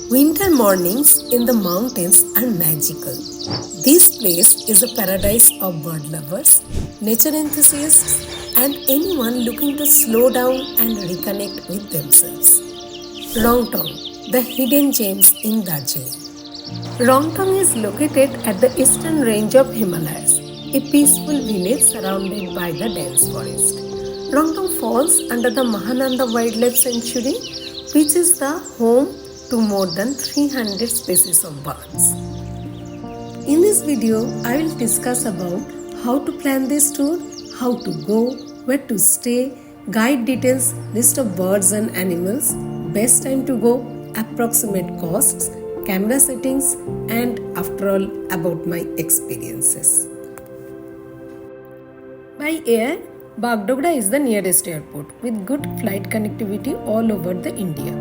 Winter mornings in the mountains are magical. This place is a paradise of bird lovers, nature enthusiasts, and anyone looking to slow down and reconnect with themselves. Rongtong, the hidden gems in Darjeeling. Rongtong is located at the eastern range of Himalayas, a peaceful village surrounded by the dense forest. Rongtong falls under the Mahananda Wildlife Sanctuary, which is the home to more than 300 species of birds. In this video, I will discuss about how to plan this tour, how to go, where to stay, guide details, list of birds and animals, best time to go, approximate costs, camera settings, and after all about my experiences. By air, Bagdogra is the nearest airport with good flight connectivity all over the India.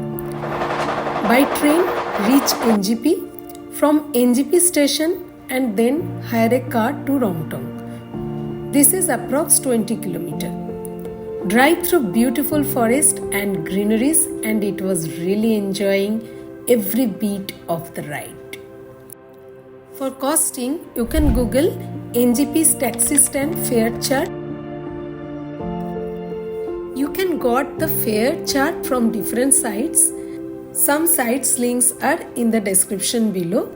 By train, reach NJP, from NJP station and then hire a car to Rongtong. This is approx 20 km. Drive through beautiful forest and greeneries, and it was really enjoying every beat of the ride. For costing, you can Google NJP's taxi stand fare chart. You can got the fare chart from different sites. Some sites links are in the description below.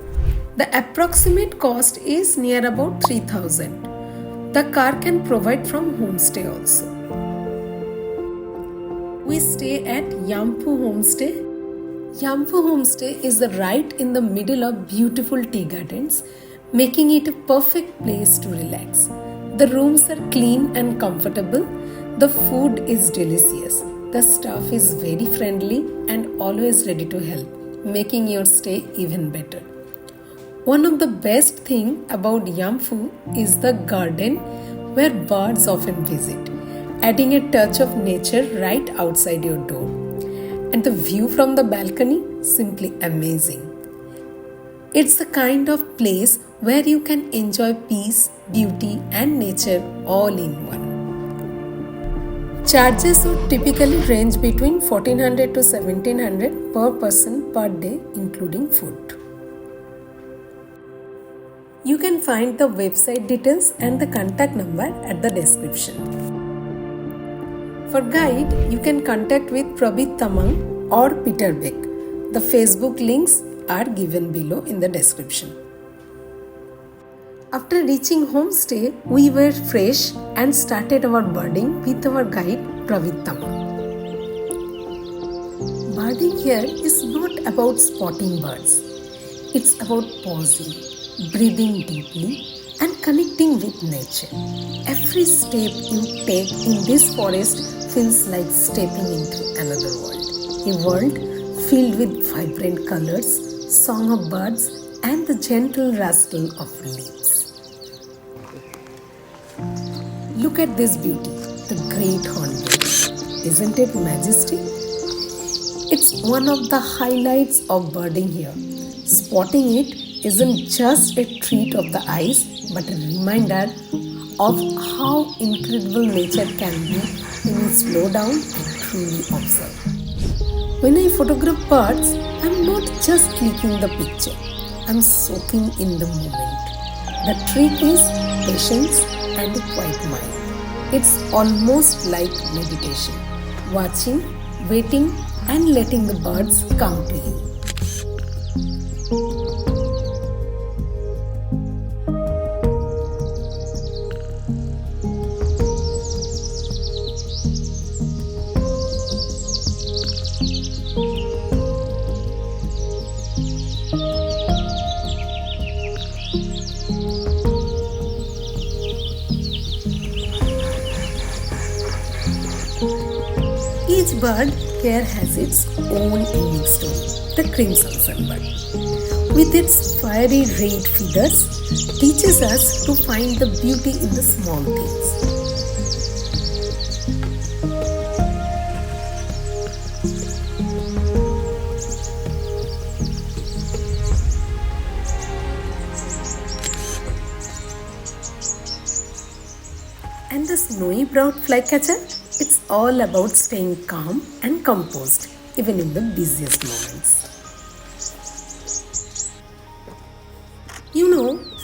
The approximate cost is near about 3,000. The car can provide from homestay also. We stay at Yamfu Homestay. Yamfu Homestay is right in the middle of beautiful tea gardens, making it a perfect place to relax. The rooms are clean and comfortable. The food is delicious. The staff is very friendly and always ready to help, making your stay even better. One of the best things about Yamfu is the garden where birds often visit, adding a touch of nature right outside your door. And the view from the balcony, simply amazing. It's the kind of place where you can enjoy peace, beauty, and nature all in one. Charges would typically range between 1400 to 1700 per person per day, including food. You can find the website details and the contact number at the description. For guide, you can contact with Prabit Tamang or Peter Beck. The Facebook links are given below in the description. After reaching homestay, we were fresh and started our birding with our guide Prabit Tamang. Birding here is not about spotting birds. It's about pausing, breathing deeply, and connecting with nature. Every step you take in this forest feels like stepping into another world. A world filled with vibrant colors, song of birds, and the gentle rustle of leaves. Look at this beauty, the great hornbill. Isn't it majestic? It's one of the highlights of birding here. Spotting it isn't just a treat of the eyes, but a reminder of how incredible nature can be when you slow down and truly observe. When I photograph birds, I'm not just clicking the picture, I'm soaking in the moment. The trick is patience and a quiet mind. It's almost like meditation, watching, waiting, and letting the birds come to you. Each bird here has its own unique story. The crimson sunbird, with its fiery red feathers, teaches us to find the beauty in the small things. And the snowy-browed flycatcher, it's all about staying calm and composed even in the busiest moments.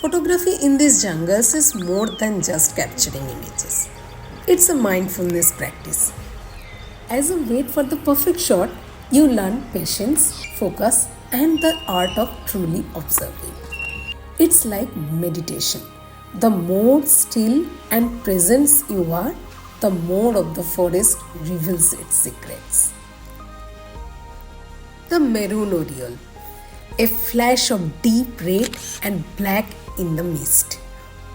Photography in these jungles is more than just capturing images. It's a mindfulness practice. As you wait for the perfect shot, you learn patience, focus, and the art of truly observing. It's like meditation. The more still and present you are, the more of the forest reveals its secrets. The maroon oriole, a flash of deep red and black in the mist.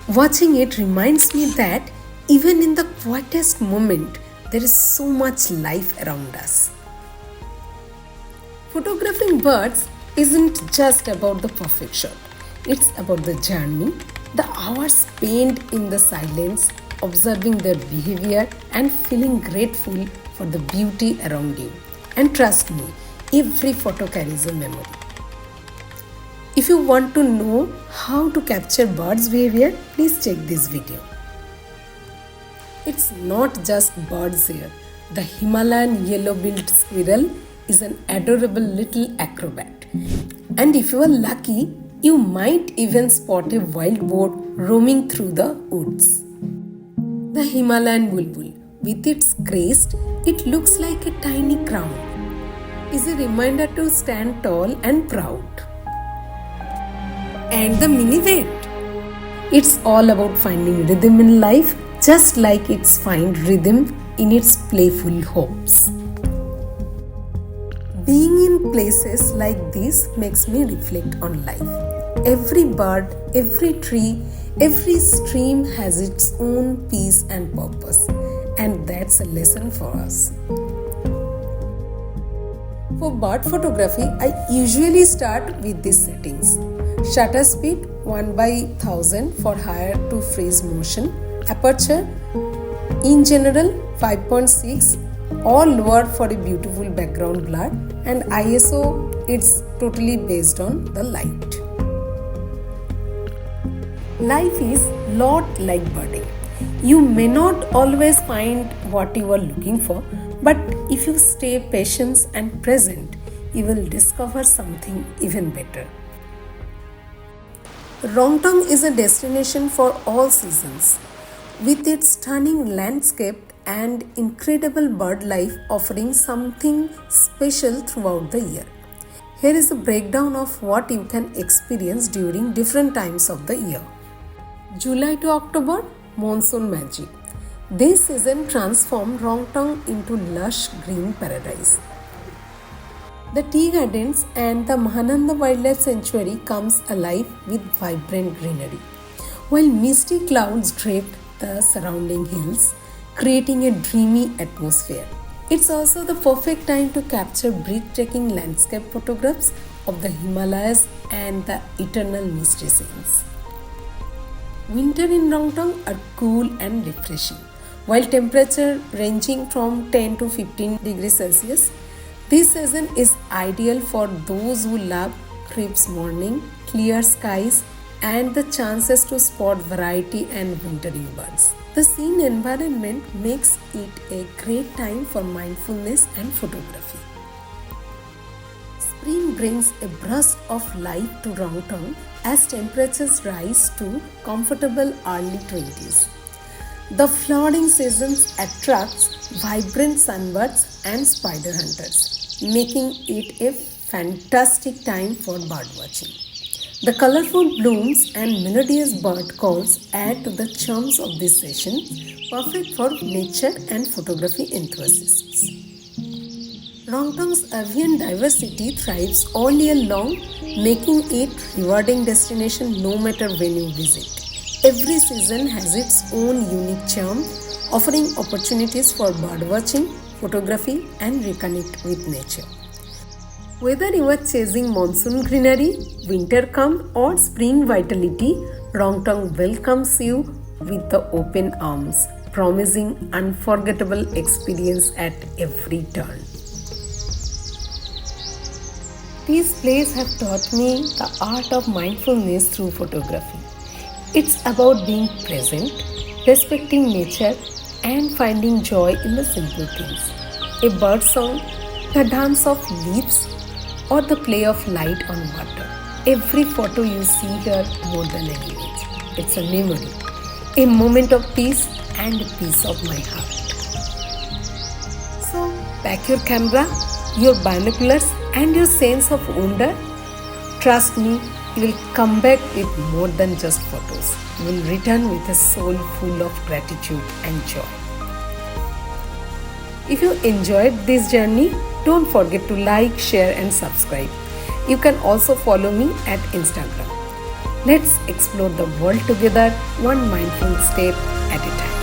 Watching it reminds me that even in the quietest moment, there is so much life around us. Photographing birds isn't just about the perfect shot. It's about the journey, the hours spent in the silence, observing their behavior and feeling grateful for the beauty around you. And trust me, every photo carries a memory. If you want to know how to capture birds' behavior, please check this video. It's not just birds here. The Himalayan yellow-billed squirrel is an adorable little acrobat. And if you are lucky, you might even spot a wild boar roaming through the woods. The Himalayan bulbul, with its crest, it looks like a tiny crown, is a reminder to stand tall and proud. And the minivet. It's all about finding rhythm in life, just like it's find rhythm in its playful hopes. Being in places like this makes me reflect on life. Every bird, every tree, every stream has its own peace and purpose, and that's a lesson for us. For bird photography, I usually start with these settings. Shutter speed 1/1000 for higher to freeze motion. Aperture in general 5.6 or lower for a beautiful background blur, and ISO it's totally based on the light. Life is lot like birding. You may not always find what you are looking for, but if you stay patient and present, you will discover something even better. Rongtong is a destination for all seasons. With its stunning landscape and incredible bird life offering something special throughout the year. Here is a breakdown of what you can experience during different times of the year. July to October, monsoon magic. This season transformed Rongtong into lush green paradise. The tea gardens and the Mahananda Wildlife Sanctuary comes alive with vibrant greenery, while misty clouds draped the surrounding hills, creating a dreamy atmosphere. It's also the perfect time to capture breathtaking landscape photographs of the Himalayas and the eternal misty scenes. Winter in Rongtong are cool and refreshing, while temperature ranging from 10 to 15 degrees Celsius. This season is ideal for those who love crisp morning, clear skies, and the chances to spot variety and wintering birds. The scene environment makes it a great time for mindfulness and photography. Spring brings a burst of life to Rongtong as temperatures rise to comfortable early 20s. The flowering season attracts vibrant sunbirds and spider hunters, making it a fantastic time for birdwatching. The colorful blooms and melodious bird calls add to the charms of this session, perfect for nature and photography enthusiasts. Rongtong's avian diversity thrives all year long, making it a rewarding destination no matter when you visit. Every season has its own unique charm, offering opportunities for birdwatching, photography, and reconnect with nature. Whether you are chasing monsoon greenery, winter calm, or spring vitality, Rongtong welcomes you with the open arms, promising unforgettable experience at every turn. These places have taught me the art of mindfulness through photography. It's about being present, respecting nature, and finding joy in the simple things. A bird song, the dance of leaves, or the play of light on water. every photo you see here more than any image. It's a memory, a moment of peace and peace of my heart. So pack your camera, your binoculars and your sense of wonder. Trust me, you will come back with more than just photos. You will return with a soul full of gratitude and joy. If you enjoyed this journey, don't forget to like, share and subscribe. You can also follow me at Instagram. Let's explore the world together, one mindful step at a time.